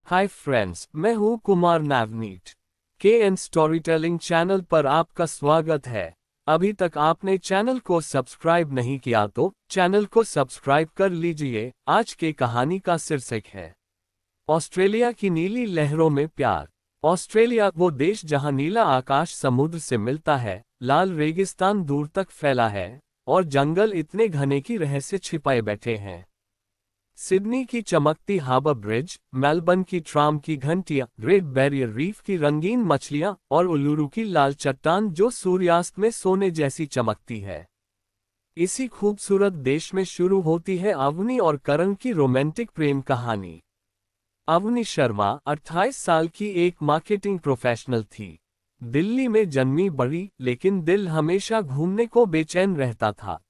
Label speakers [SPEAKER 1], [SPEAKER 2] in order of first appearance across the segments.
[SPEAKER 1] Hi friends, मैं हूँ Kumar Navneet. KN storytelling channel पर आपका स्वागत है। अभी तक आपने चैनल को सब्सक्राइब नहीं किया तो चैनल को सब्सक्राइब कर लीजिए। आज के कहानी का शीर्षक है ऑस्ट्रेलिया की नीली लहरों में प्यार। ऑस्ट्रेलिया वो देश जहां नीला आकाश समुद्र से मिलता है, लाल रेगिस्तान दूर तक फैला है और जंगल इतने घने की रहस्य छिपाए बैठे हैं। सिडनी की चमकती हार्बर ब्रिज, मेलबर्न की ट्राम की घंटियां, ग्रेट बैरियर रीफ की रंगीन मछलियां और उल्लुरु की लाल चट्टान जो सूर्यास्त में सोने जैसी चमकती है। इसी खूबसूरत देश में शुरू होती है अवनी और करण की रोमांटिक प्रेम कहानी। अवनी शर्मा 28 साल की एक मार्केटिंग प्रोफेशनल थी। दिल्ली में जन्मी बड़ी, लेकिन दिल हमेशा घूमने को बेचैन रहता था।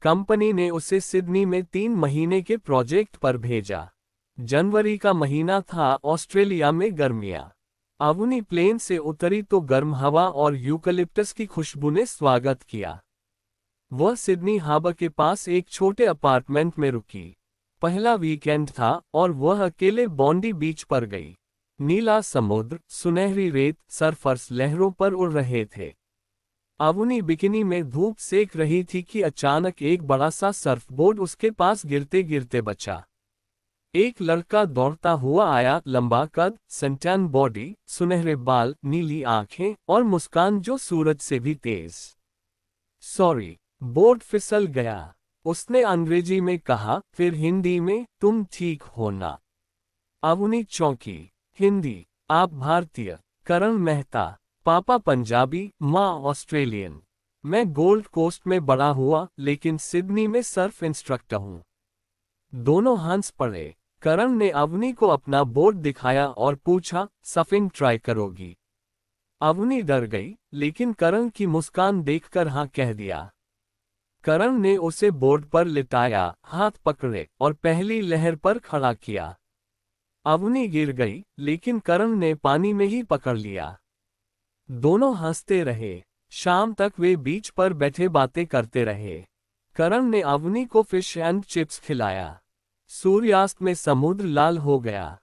[SPEAKER 1] कंपनी ने उसे सिडनी में 3 महीने के प्रोजेक्ट पर भेजा। जनवरी का महीना था, ऑस्ट्रेलिया में गर्मियां। अवनी प्लेन से उतरी तो गर्म हवा और यूकलिप्टस की खुशबू ने स्वागत किया। वह सिडनी हार्बर के पास एक छोटे अपार्टमेंट में रुकी। पहला वीकेंड था और वह अकेले बॉन्डी बीच पर गई। नीला समुद्र, सुनहरी रेत, सर्फर्स लहरों पर उड़ रहे थे। अवनी बिकिनी में धूप सेक रही थी कि अचानक एक बड़ा सा सर्फबोर्ड उसके पास गिरते गिरते बचा। एक लड़का दौड़ता हुआ आया, लंबा कद, सनटैन बॉडी, सुनहरे बाल, नीली आंखें और मुस्कान जो सूरज से भी तेज। सॉरी, बोर्ड फिसल गया, उसने अंग्रेजी में कहा, फिर हिंदी में, तुम ठीक हो ना? अवनी चौंकी। हिंदी? आप भारतीय? करण मेहता। पापा पंजाबी, माँ ऑस्ट्रेलियन। मैं गोल्ड कोस्ट में बड़ा हुआ, लेकिन सिडनी में सर्फ इंस्ट्रक्टर हूँ। दोनों हंस पड़े। करण ने अवनी को अपना बोर्ड दिखाया और पूछा, सर्फिंग ट्राई करोगी? अवनी डर गई, लेकिन करण की मुस्कान देखकर हाँ कह दिया। करण ने उसे बोर्ड पर लिटाया, हाथ पकड़े और पहली लहर पर खड़ा किया। अवनी गिर गई, लेकिन करण ने पानी में ही पकड़ लिया। दोनों हंसते रहे। शाम तक वे बीच पर बैठे बातें करते रहे। करण ने अवनी को फिश एंड चिप्स खिलाया। सूर्यास्त में समुद्र लाल हो गया।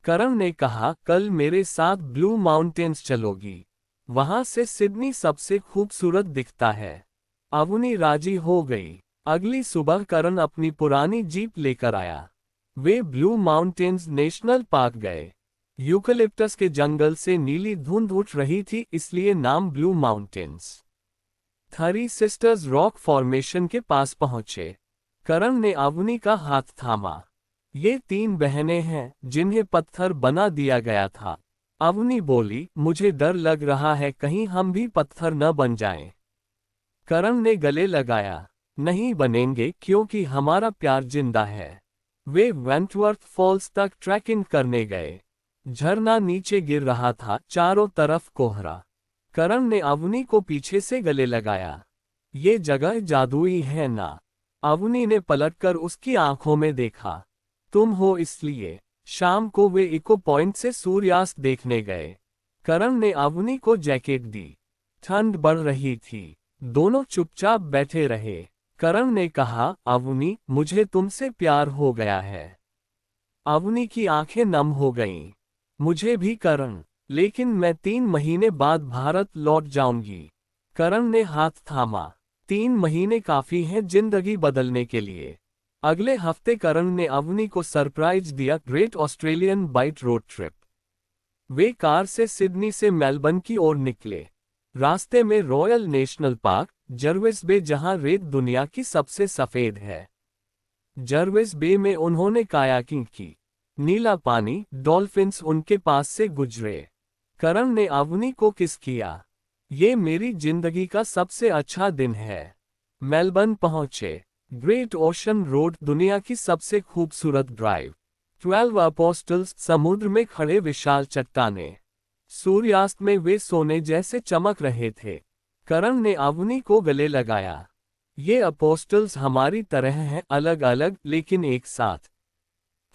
[SPEAKER 1] करण ने कहा, कल मेरे साथ ब्लू माउंटेन्स चलोगी? वहां से सिडनी सबसे खूबसूरत दिखता है। अवनी राजी हो गई। अगली सुबह करण अपनी पुरानी जीप लेकर आया। वे ब्लू माउंटेन्स नेशनल पार्क गए। यूकलिप्टस के जंगल से नीली धुंध उठ रही थी, इसलिए नाम blue mountains. Three sisters rock formation के पास पहुंचे। करण ने अवनी का हाथ थामा। ये 3 बहनें हैं जिन्हें पत्थर बना दिया गया था। अवनी बोली, मुझे डर लग रहा है कहीं हम भी पत्थर न बन जाएं। करण ने गले लगाया, नहीं बनेंगे क्योंकि हमारा प्यार जिंदा है। वे वेंटवर्थ फॉल्स तक ट्रैकिंग करने गए। झरना नीचे गिर रहा था, चारों तरफ कोहरा। करण ने अवनी को पीछे से गले लगाया। ये जगह जादुई है ना? अवनी ने पलटकर उसकी आंखों में देखा। तुम हो इसलिए। शाम को वे इको पॉइंट से सूर्यास्त देखने गए। करण ने अवनी को जैकेट दी। ठंड बढ़ रही थी। दोनों चुपचाप बैठे रहे। करण ने कहा, अवनी, मुझे तुमसे प्यार हो गया है। अवनी की आंखें नम हो गईं। मुझे भी करण, लेकिन मैं 3 महीने बाद भारत लौट जाऊंगी। करण ने हाथ थामा। 3 महीने काफी हैं जिंदगी बदलने के लिए। अगले हफ्ते करण ने अवनी को सरप्राइज दिया, Great Australian Bight road trip. वे कार से सिडनी से मेलबर्न की ओर निकले। रास्ते में Royal National Park, Jervis Bay जहां रेत दुनिया की सबसे सफेद है। जर्विस बे में उन्होंने कायाकिंग की। नीला पानी, डॉल्फिन्स उनके पास से गुजरे। करण ने अवनी को किस किया। ये मेरी जिंदगी का सबसे अच्छा दिन है। मेलबर्न पहुंचे। ग्रेट ओशन रोड, दुनिया की सबसे खूबसूरत ड्राइव। 12 अपोस्टल्स, समुद्र में खड़े विशाल चट्टानें। सूर्यास्त में वे सोने जैसे चमक रहे थे। करण ने अवनी को गले लगाया। ये अपोस्टल्स हमारी तरह हैं, अलग अलग लेकिन एक साथ।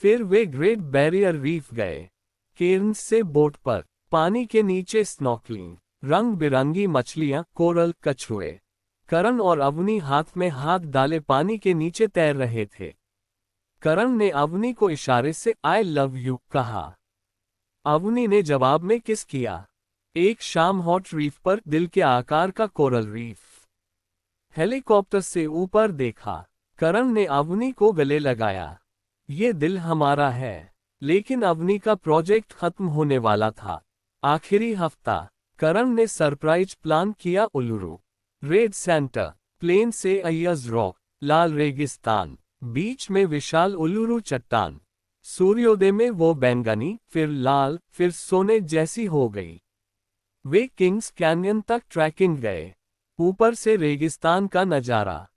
[SPEAKER 1] फिर वे ग्रेट बैरियर रीफ गए। केर्न्स से बोट पर, पानी के नीचे स्नॉर्कलिंग, रंग बिरंगी मछलियां, कोरल, कछुए। करण और अवनी हाथ में हाथ डाले पानी के नीचे तैर रहे थे। करण ने अवनी को इशारे से आई लव यू कहा। अवनी ने जवाब में किस किया। एक शाम हॉट रीफ पर दिल के आकार का कोरल रीफ। हेलीकॉप्टर से ऊपर देखा। करण ने अवनी को गले लगाया। ये दिल हमारा है। लेकिन अवनी का प्रोजेक्ट खत्म होने वाला था। आखिरी हफ्ता। करण ने सरप्राइज प्लान किया। उल्लुरु, रेड सेंटर, प्लेन से अय्यज रॉक, लाल रेगिस्तान, बीच में विशाल उल्लुरु चट्टान। सूर्योदय में वो बैंगनी, फिर लाल, फिर सोने जैसी हो गई। वे किंग्स कैन्यन तक ट्रैकिंग गए। ऊपर से रेगिस्तान का नजारा।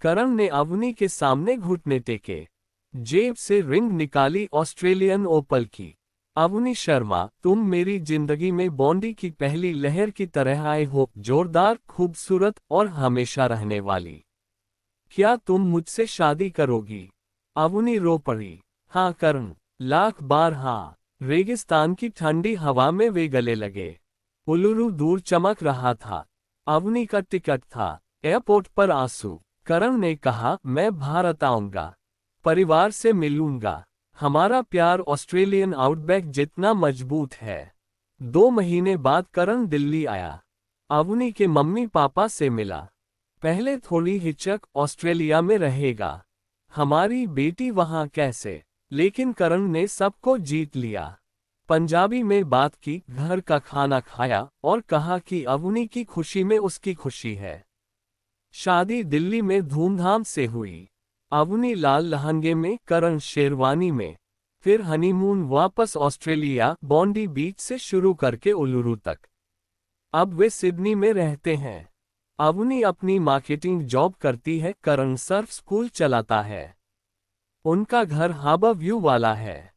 [SPEAKER 1] करण ने अवनी के सामने घुटने टेके। जेब से रिंग निकाली ऑस्ट्रेलियन ओपल की। अवनी शर्मा, तुम मेरी जिंदगी में बॉन्डी की पहली लहर की तरह आए हो, जोरदार, खूबसूरत और हमेशा रहने वाली। क्या तुम मुझसे शादी करोगी? अवनी रो पड़ी। हाँ करण, लाख बार हाँ। रेगिस्तान की ठंडी हवा में वे गले लगे। उल्लुरु दूर चमक रहा था। अवनी का टिकट था। एयरपोर्ट पर आंसू। करण ने कहा, मैं भारत आऊंगा, परिवार से मिलूंगा। हमारा प्यार ऑस्ट्रेलियन आउटबैक जितना मजबूत है। 2 महीने बाद करण दिल्ली आया। अवनी के मम्मी पापा से मिला। पहले थोड़ी हिचक, ऑस्ट्रेलिया में रहेगा, हमारी बेटी वहां कैसे? लेकिन करण ने सबको जीत लिया। पंजाबी में बात की, घर का खाना खाया और कहा कि अवनी की खुशी में उसकी खुशी है। शादी दिल्ली में धूमधाम से हुई। अवनी लाल लहंगे में, करण शेरवानी में। फिर हनीमून वापस ऑस्ट्रेलिया, बॉन्डी बीच से शुरू करके उल्लुरु तक। अब वे सिडनी में रहते हैं। अवनी अपनी मार्केटिंग जॉब करती है, करण सर्फ स्कूल चलाता है। उनका घर हार्बर व्यू वाला है।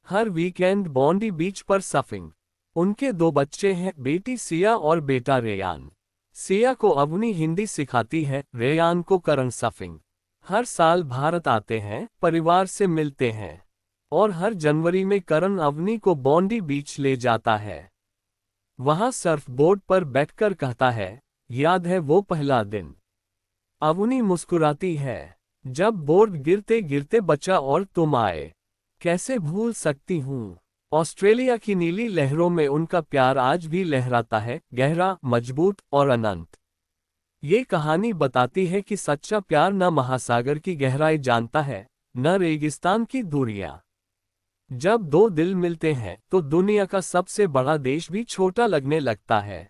[SPEAKER 1] हर वीकेंड बॉन्डी बीच पर सर्फिंग। उनके 2 बच्चे हैं, बेटी सिया और बेटा रेयान। सिया को अवनी हिंदी सिखाती है, रेयान को करण सर्फिंग। हर साल भारत आते हैं, परिवार से मिलते हैं। और हर जनवरी में करण अवनी को बॉन्डी बीच ले जाता है। वहां सर्फ बोर्ड पर बैठकर कहता है, याद है वो पहला दिन? अवनी मुस्कुराती है, जब बोर्ड गिरते गिरते बचा और तुम आए। कैसे भूल सकती हूँ। ऑस्ट्रेलिया की नीली लहरों में उनका प्यार आज भी लहराता है, गहरा, मजबूत और अनंत। ये कहानी बताती है कि सच्चा प्यार न महासागर की गहराई जानता है, न रेगिस्तान की दूरियां। जब 2 दिल मिलते हैं तो दुनिया का सबसे बड़ा देश भी छोटा लगने लगता है।